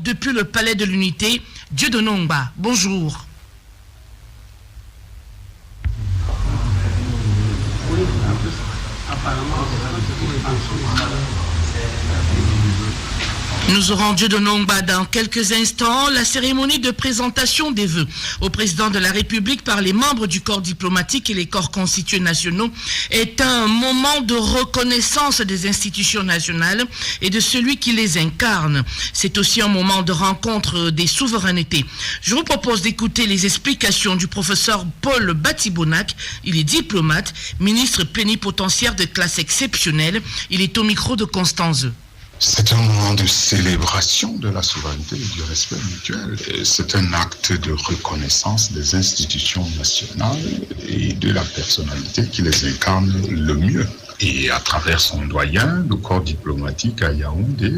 Depuis le palais de l'Unité, Dieudonné Ongba, bonjour. Nous aurons Dieudonné Ongba dans quelques instants. La cérémonie de présentation des vœux au président de la République par les membres du corps diplomatique et les corps constitués nationaux est un moment de reconnaissance des institutions nationales et de celui qui les incarne. C'est aussi un moment de rencontre des souverainetés. Je vous propose d'écouter les explications du professeur Paul Batibonac. Il est diplomate, ministre plénipotentiaire de classe exceptionnelle. Il est au micro de Constance. C'est un moment de célébration de la souveraineté et du respect mutuel. C'est un acte de reconnaissance des institutions nationales et de la personnalité qui les incarne le mieux. Et à travers son doyen, le corps diplomatique à Yaoundé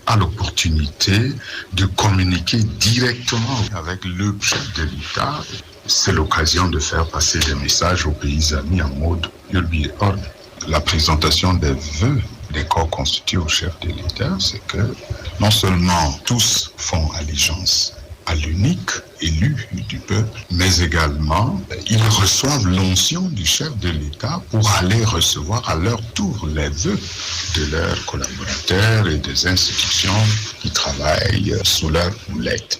a l'opportunité de communiquer directement avec le chef de l'État. C'est l'occasion de faire passer des messages aux pays amis en mode urbi et orbi. La présentation des vœux des corps constitués au chef de l'État, c'est que non seulement tous font allégeance à l'unique élu du peuple, mais également ils reçoivent l'onction du chef de l'État pour aller recevoir à leur tour les vœux de leurs collaborateurs et des institutions qui travaillent sous leur houlette.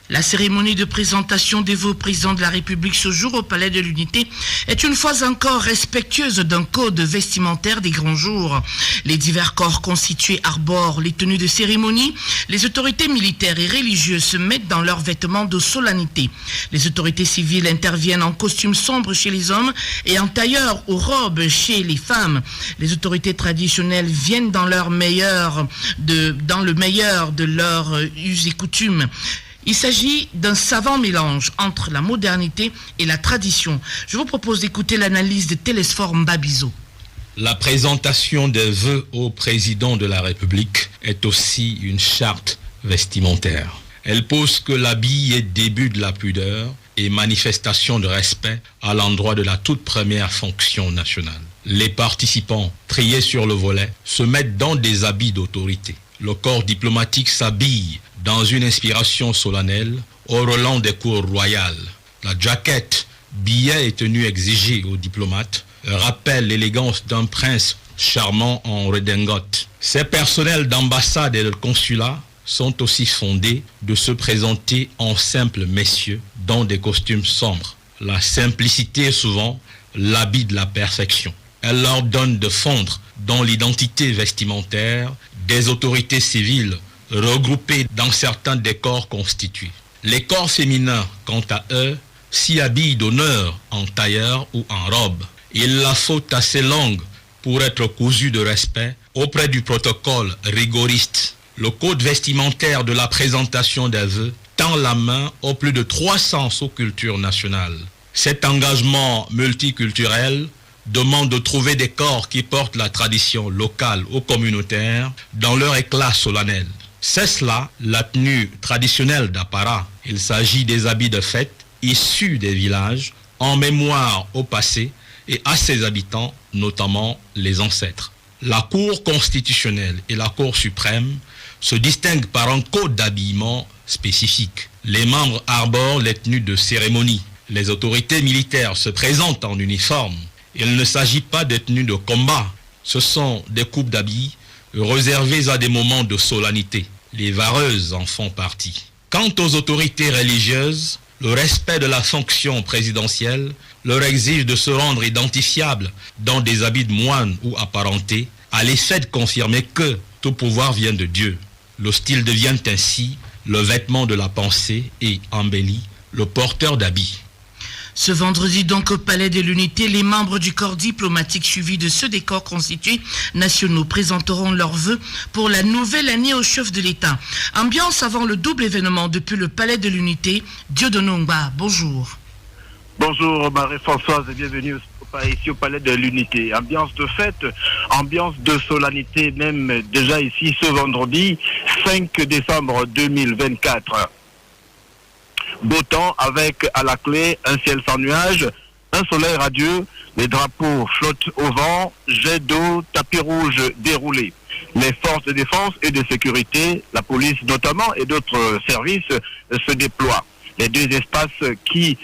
La cérémonie de présentation des vœux au président de la République ce jour au Palais de l'Unité est une fois encore respectueuse d'un code vestimentaire des grands jours. Les divers corps constitués arborent les tenues de cérémonie. Les autorités militaires et religieuses se mettent dans leurs vêtements de solennité. Les autorités civiles interviennent en costume sombre chez les hommes et en tailleur ou robe chez les femmes. Les autorités traditionnelles viennent dans le meilleur de leurs us et coutumes. Il s'agit d'un savant mélange entre la modernité et la tradition. Je vous propose d'écouter l'analyse de Télésphore Mbabizo. La présentation des vœux au président de la République est aussi une charte vestimentaire. Elle pose que l'habit est début de la pudeur et manifestation de respect à l'endroit de la toute première fonction nationale. Les participants, triés sur le volet, se mettent dans des habits d'autorité. Le corps diplomatique s'habille dans une inspiration solennelle au relent des cours royales. La jaquette, billets et tenues exigées aux diplomates rappellent l'élégance d'un prince charmant en redingote. Ces personnels d'ambassade et de consulat sont aussi fondés de se présenter en simples messieurs dans des costumes sombres. La simplicité est souvent l'habit de la perfection. Elle leur donne de fondre dans l'identité vestimentaire des autorités civiles regroupés dans certains des corps constitués. Les corps féminins, quant à eux, s'y habillent d'honneur en tailleur ou en robe. Il la faut assez longue pour être cousu de respect auprès du protocole rigoriste. Le code vestimentaire de la présentation des vœux tend la main aux plus de 300 sous-cultures nationales. Cet engagement multiculturel demande de trouver des corps qui portent la tradition locale ou communautaire dans leur éclat solennel. C'est cela la tenue traditionnelle d'Apara. Il s'agit des habits de fête issus des villages en mémoire au passé et à ses habitants, notamment les ancêtres. La Cour constitutionnelle et la Cour suprême se distinguent par un code d'habillement spécifique. Les membres arborent les tenues de cérémonie. Les autorités militaires se présentent en uniforme. Il ne s'agit pas de tenues de combat. Ce sont des coupes d'habits réservées à des moments de solennité. Les vareuses en font partie. Quant aux autorités religieuses, le respect de la fonction présidentielle leur exige de se rendre identifiables dans des habits de moine ou apparentés, à l'effet de confirmer que tout pouvoir vient de Dieu. Le style devient ainsi le vêtement de la pensée et embellit le porteur d'habits. Ce vendredi donc au Palais de l'Unité, les membres du corps diplomatique suivis de ceux des corps constitués nationaux présenteront leurs vœux pour la nouvelle année au chef de l'État. Ambiance avant le double événement depuis le Palais de l'Unité. Dieudonné Ongba, bonjour. Bonjour Marie-Françoise et bienvenue ici au Palais de l'Unité. Ambiance de fête, ambiance de solennité même déjà ici ce vendredi 5 décembre 2024. Beau temps avec à la clé un ciel sans nuages, Un soleil radieux, les drapeaux flottent au vent, jet d'eau, tapis rouge déroulé. Les forces de défense et de sécurité, la police notamment et d'autres services se déploient. Les deux espaces qui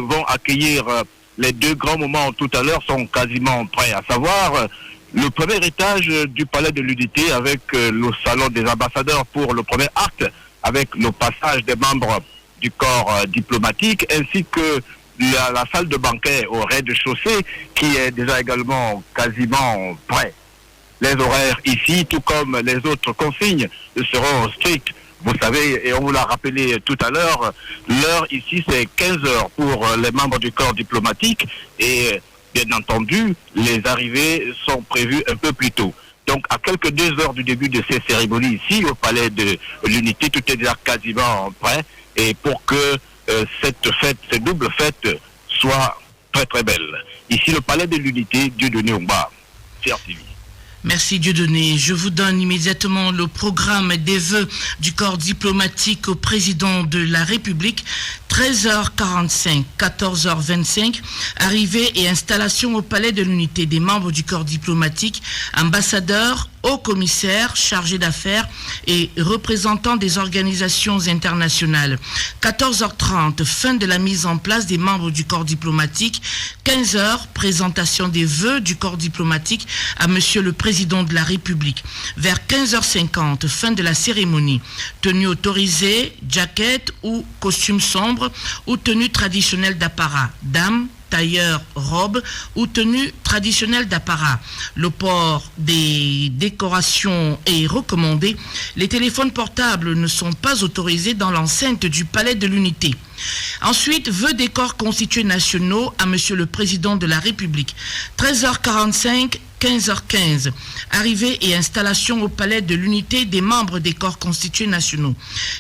vont accueillir les deux grands moments tout à l'heure sont quasiment prêts, à savoir le premier étage du Palais de l'Unité avec le salon des ambassadeurs pour le premier acte, avec le passage des membres du corps diplomatique, ainsi que la salle de banquet au rez-de-chaussée qui est déjà également quasiment prêt. Les horaires ici, tout comme les autres consignes, seront stricts. Vous savez, et on vous l'a rappelé tout à l'heure, l'heure ici c'est 15 heures pour les membres du corps diplomatique et bien entendu, les arrivées sont prévues un peu plus tôt. Donc à quelques 2 heures du début de ces cérémonies ici au Palais de l'Unité, tout est déjà quasiment prêt et pour que cette double fête soit très très belle. Ici le Palais de l'Unité, Dieudonné Omba, CRTV. Merci Dieudonné. Je vous donne immédiatement le programme des vœux du corps diplomatique au président de la République. 13h45, 14h25, arrivée et installation au Palais de l'Unité des membres du corps diplomatique, ambassadeurs, hauts commissaires, chargés d'affaires et représentants des organisations internationales. 14h30, fin de la mise en place des membres du corps diplomatique. 15h, présentation des vœux du corps diplomatique à Monsieur le Président de la République. Vers 15h50, fin de la cérémonie. Tenue autorisée, jaquette ou costume sombre ou tenue traditionnelle d'apparat. Dames, tailleur, robe ou tenue traditionnelle d'apparat. Le port des décorations est recommandé. Les téléphones portables ne sont pas autorisés dans l'enceinte du Palais de l'Unité. Ensuite, vœux des corps constitués nationaux à Monsieur le Président de la République. 13h45, 15h15. Arrivée et installation au Palais de l'Unité des membres des corps constitués nationaux.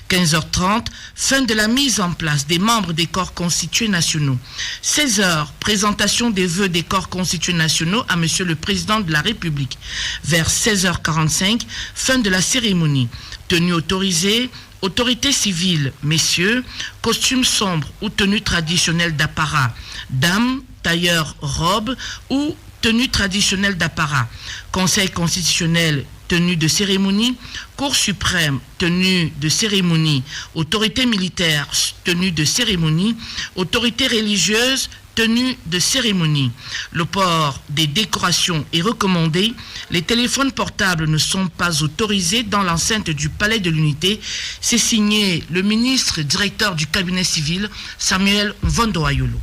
15h30, fin de la mise en place des membres des corps constitués nationaux. 16h, présentation des vœux des corps constitués nationaux à Monsieur le Président de la République. Vers 16h45, fin de la cérémonie. Tenue autorisée, autorité civile, messieurs, costume sombre ou tenue traditionnelle d'apparat. Dames, tailleur, robe ou tenue traditionnelle d'apparat. Conseil constitutionnel, tenue de cérémonie. Cour suprême, tenue de cérémonie. Autorité militaire, tenue de cérémonie. Autorité religieuse, tenue de cérémonie. Le port des décorations est recommandé. Les téléphones portables ne sont pas autorisés dans l'enceinte du Palais de l'Unité. C'est signé le ministre directeur du cabinet civil, Samuel Vondoayolo.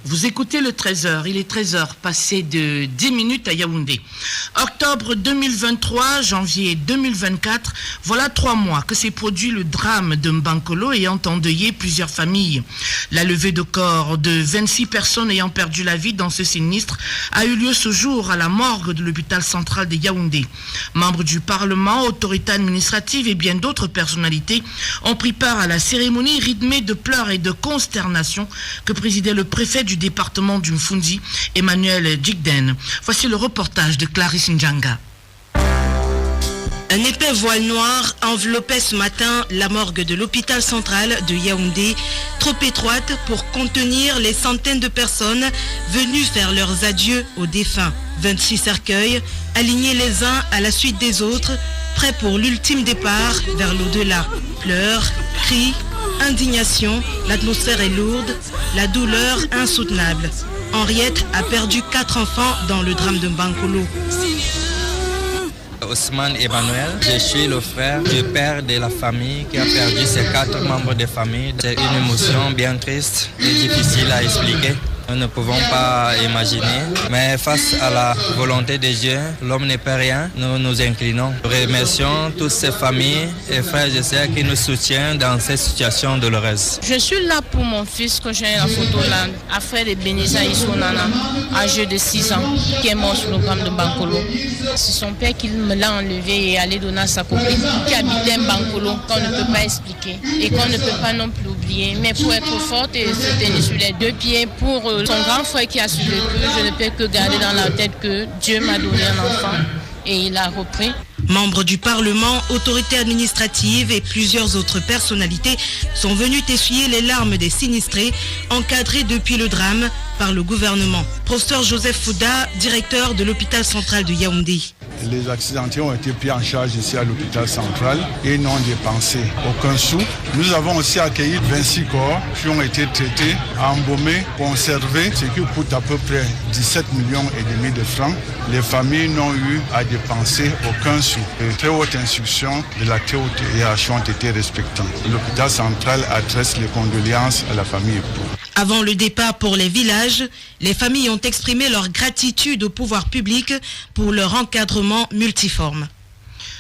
Vous écoutez le 13h, il est 13h, passé de 10 minutes à Yaoundé. Octobre 2023, janvier 2024, voilà 3 mois que s'est produit le drame de Mbankolo ayant endeuillé plusieurs familles. La levée de corps de 26 personnes ayant perdu la vie dans ce sinistre a eu lieu ce jour à la morgue de l'hôpital central de Yaoundé. Membres du Parlement, autorités administratives et bien d'autres personnalités ont pris part à la cérémonie rythmée de pleurs et de consternation que présidait le préfet du département du Mfundi, Emmanuel Djigden. Voici le reportage de Clarisse Ndjanga. Un épais voile noir enveloppait ce matin la morgue de l'hôpital central de Yaoundé, trop étroite pour contenir les centaines de personnes venues faire leurs adieux aux défunts. 26 cercueils, alignés les uns à la suite des autres, prêts pour l'ultime départ vers l'au-delà. Pleurs, cris, indignation, l'atmosphère est lourde, la douleur insoutenable. Henriette a perdu 4 enfants dans le drame de Mbankolo. Ousmane Emmanuel, je suis le frère du père de la famille qui a perdu ses 4 membres de famille. C'est une émotion bien triste et difficile à expliquer. Nous ne pouvons pas imaginer, mais face à la volonté de Dieu, l'homme ne peut rien, nous nous inclinons. Nous remercions toutes ces familles et frères et sœurs qui nous soutiennent dans cette situation douloureuse. Je suis là pour mon fils que j'ai la photo là, frère de Benisa Isonana, âgé de 6 ans, qui est mort sur le drame de Mbankolo. C'est son père qui me l'a enlevé et allé donner à sa copine qui habitait Mbankolo, qu'on ne peut pas expliquer et qu'on ne peut pas non plus oublier. Mais pour être forte et se tenir sur les 2 pieds pour son grand frère qui a survécu, je ne peux que garder dans la tête que Dieu m'a donné un enfant et il a repris. Membres du Parlement, autorités administratives et plusieurs autres personnalités sont venus essuyer les larmes des sinistrés, encadrés depuis le drame par le gouvernement. Professeur Joseph Fouda, directeur de l'hôpital central de Yaoundé. Les accidentés ont été pris en charge ici à l'hôpital central et n'ont dépensé aucun sou. Nous avons aussi accueilli 26 corps qui ont été traités, embaumés, conservés, ce qui coûte à peu près 17,5 millions de francs. Les familles n'ont eu à dépenser aucun sou. Les très hautes instructions de la très haute hiérarchie ont été respectées. L'hôpital central adresse les condoléances à la famille épouse. Avant le départ pour les villages, les familles ont exprimé leur gratitude au pouvoir public pour leur encadrement multiforme.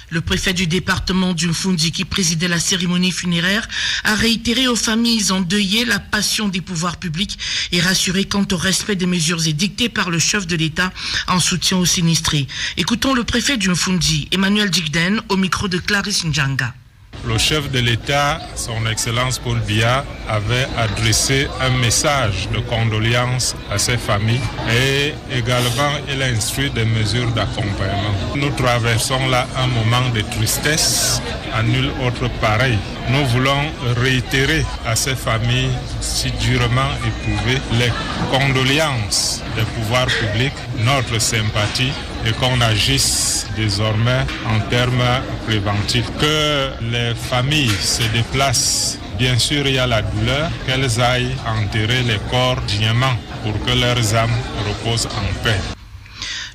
Le préfet du département du Mfundi, qui présidait la cérémonie funéraire, a réitéré aux familles endeuillées la passion des pouvoirs publics et rassuré quant au respect des mesures édictées par le chef de l'État en soutien aux sinistrés. Écoutons le préfet du Mfundi, Emmanuel Djigden, au micro de Clarisse Njanga. Le chef de l'État, son Excellence Paul Biya, avait adressé un message de condoléances à ses familles et également il a instruit des mesures d'accompagnement. Nous traversons là un moment de tristesse, à nul autre pareil. Nous voulons réitérer à ces familles si durement éprouvées les condoléances des pouvoirs publics, notre sympathie et qu'on agisse désormais en termes préventifs. Que les familles se déplacent. Bien sûr, il y a la douleur, qu'elles aillent enterrer les corps dignement pour que leurs âmes reposent en paix.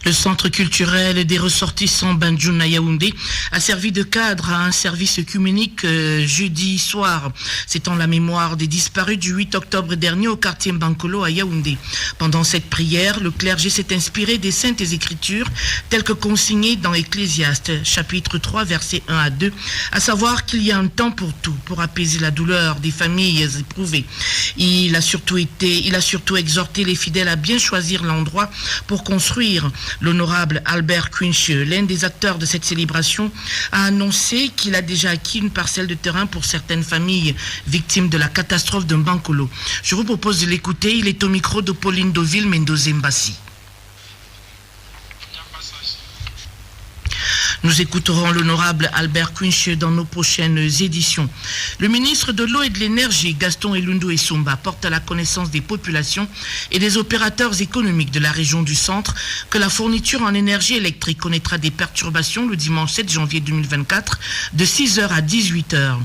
Le centre culturel des ressortissants Banjoun à Yaoundé a servi de cadre à un service œcuménique jeudi soir. C'est en la mémoire des disparus du 8 octobre dernier au quartier Mbankolo à Yaoundé. Pendant cette prière, le clergé s'est inspiré des Saintes Écritures telles que consignées dans Ecclésiaste, chapitre 3, versets 1 à 2, à savoir qu'il y a un temps pour tout, pour apaiser la douleur des familles éprouvées. Il a surtout exhorté les fidèles à bien choisir l'endroit pour construire. L'honorable Albert Quincheux, l'un des acteurs de cette célébration, a annoncé qu'il a déjà acquis une parcelle de terrain pour certaines familles victimes de la catastrophe de Mbankolo. Je vous propose de l'écouter. Il est au micro de Pauline Deauville Mendoza Mbassi. Nous écouterons l'honorable Albert Quincheux dans nos prochaines éditions. Le ministre de l'Eau et de l'Énergie, Gaston Elundu Essomba, porte à la connaissance des populations et des opérateurs économiques de la région du centre que la fourniture en énergie électrique connaîtra des perturbations le dimanche 7 janvier 2024 de 6h à 18h.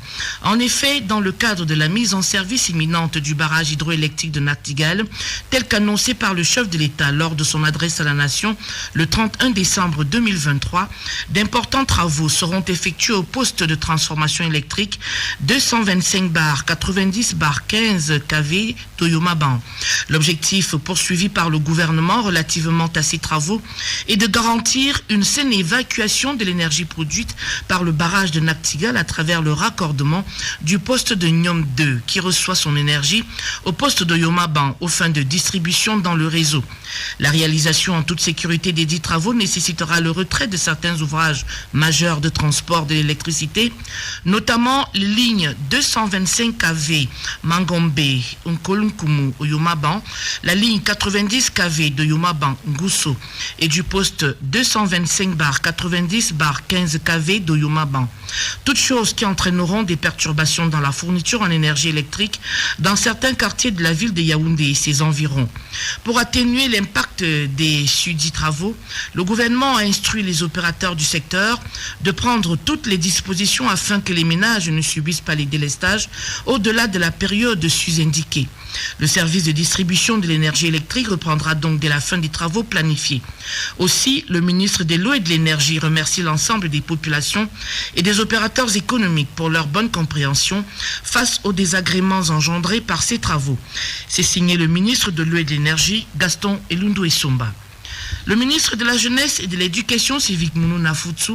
En effet, dans le cadre de la mise en service imminente du barrage hydroélectrique de Nachtigal, tel qu'annoncé par le chef de l'État lors de son adresse à la nation le 31 décembre 2023, d'importants travaux seront effectués au poste de transformation électrique 225/90/15 kV Toyomaban. L'objectif poursuivi par le gouvernement relativement à ces travaux est de garantir une saine évacuation de l'énergie produite par le barrage de Nachtigal à travers le raccordement du poste de Nyom 2 qui reçoit son énergie au poste de Yomaban aux fins de distribution dans le réseau. La réalisation en toute sécurité des dits travaux nécessitera le retrait de certains ouvrages majeurs de transport de l'électricité, notamment les lignes 225 kV Mangombe, Nkolunkumu, Yomaban, la ligne 90 kV de Yomaban, Ngousso, et du poste 225/90/15 kV de Yomaban. Toutes choses qui entraîneront des perturbations dans la fourniture en énergie électrique dans certains quartiers de la ville de Yaoundé et ses environs. Pour atténuer l'impact des sudits travaux, le gouvernement a instruit les opérateurs du secteur de prendre toutes les dispositions afin que les ménages ne subissent pas les délestages au-delà de la période sus-indiquée. Le service de distribution de l'énergie électrique reprendra donc dès la fin des travaux planifiés. Aussi, le ministre de l'Eau et de l'Énergie remercie l'ensemble des populations et des opérateurs économiques pour leur bonne compréhension face aux désagréments engendrés par ces travaux. C'est signé le ministre de l'Eau et de l'Énergie, Gaston Elundu Essomba. Le ministre de la Jeunesse et de l'Éducation civique, Mounouna Futsu,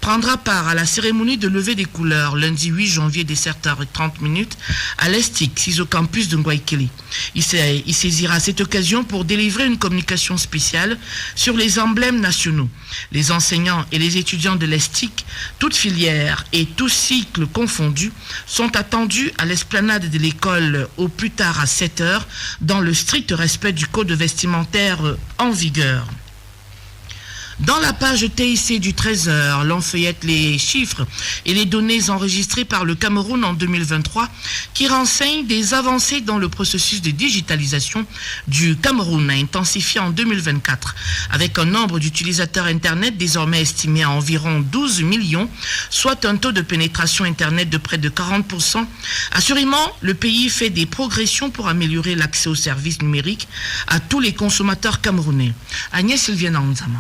prendra part à la cérémonie de levée des couleurs lundi 8 janvier dès 7h30 à l'Estic, 6 au campus de Ngwaikeli. Il saisira cette occasion pour délivrer une communication spéciale sur les emblèmes nationaux. Les enseignants et les étudiants de l'Estic, toutes filières et tous cycles confondus, sont attendus à l'esplanade de l'école au plus tard à 7h dans le strict respect du code vestimentaire en vigueur. Dans la page TIC du 13h, l'on feuillette les chiffres et les données enregistrées par le Cameroun en 2023 qui renseignent des avancées dans le processus de digitalisation du Cameroun intensifié en 2024 avec un nombre d'utilisateurs Internet désormais estimé à environ 12 millions, soit un taux de pénétration Internet de près de 40%. Assurément, le pays fait des progressions pour améliorer l'accès aux services numériques à tous les consommateurs camerounais. Agnès Sylviana Onzama.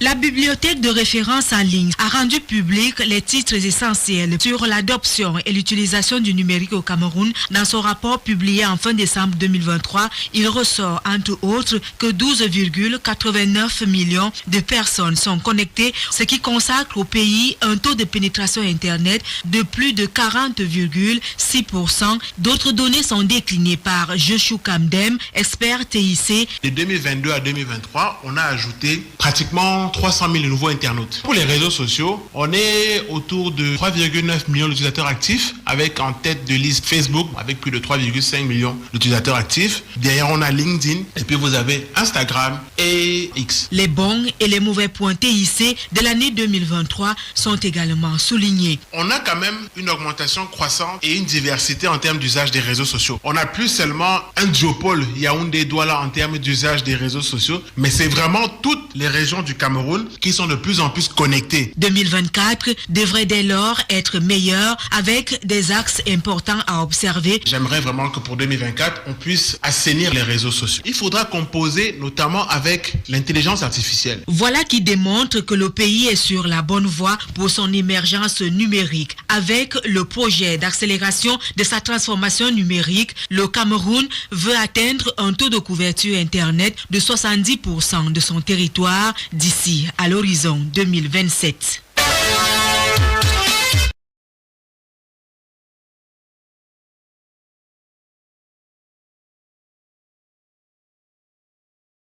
La bibliothèque de référence en ligne a rendu public les titres essentiels sur l'adoption et l'utilisation du numérique au Cameroun. Dans son rapport publié en fin décembre 2023, il ressort entre autres que 12,89 millions de personnes sont connectées, ce qui consacre au pays un taux de pénétration Internet de plus de 40,6%. D'autres données sont déclinées par Joshua Kamdem, expert TIC. De 2022 à 2023, on a ajouté pratiquement 300 000 nouveaux internautes. Pour les réseaux sociaux, on est autour de 3,9 millions d'utilisateurs actifs, avec en tête de liste Facebook, avec plus de 3,5 millions d'utilisateurs actifs. Derrière, on a LinkedIn, et puis vous avez Instagram et X. Les bons et les mauvais points TIC de l'année 2023 sont également soulignés. On a quand même une augmentation croissante et une diversité en termes d'usage des réseaux sociaux. On n'a plus seulement un duopole Yaoundé-Douala en termes d'usage des réseaux sociaux, mais c'est vraiment toutes les régions du Cameroun qui sont de plus en plus connectés. 2024 devrait dès lors être meilleur avec des axes importants à observer. J'aimerais vraiment que pour 2024, on puisse assainir les réseaux sociaux. Il faudra composer notamment avec l'intelligence artificielle. Voilà qui démontre que le pays est sur la bonne voie pour son émergence numérique. Avec le projet d'accélération de sa transformation numérique, le Cameroun veut atteindre un taux de couverture Internet de 70% de son territoire d'ici à l'horizon 2027.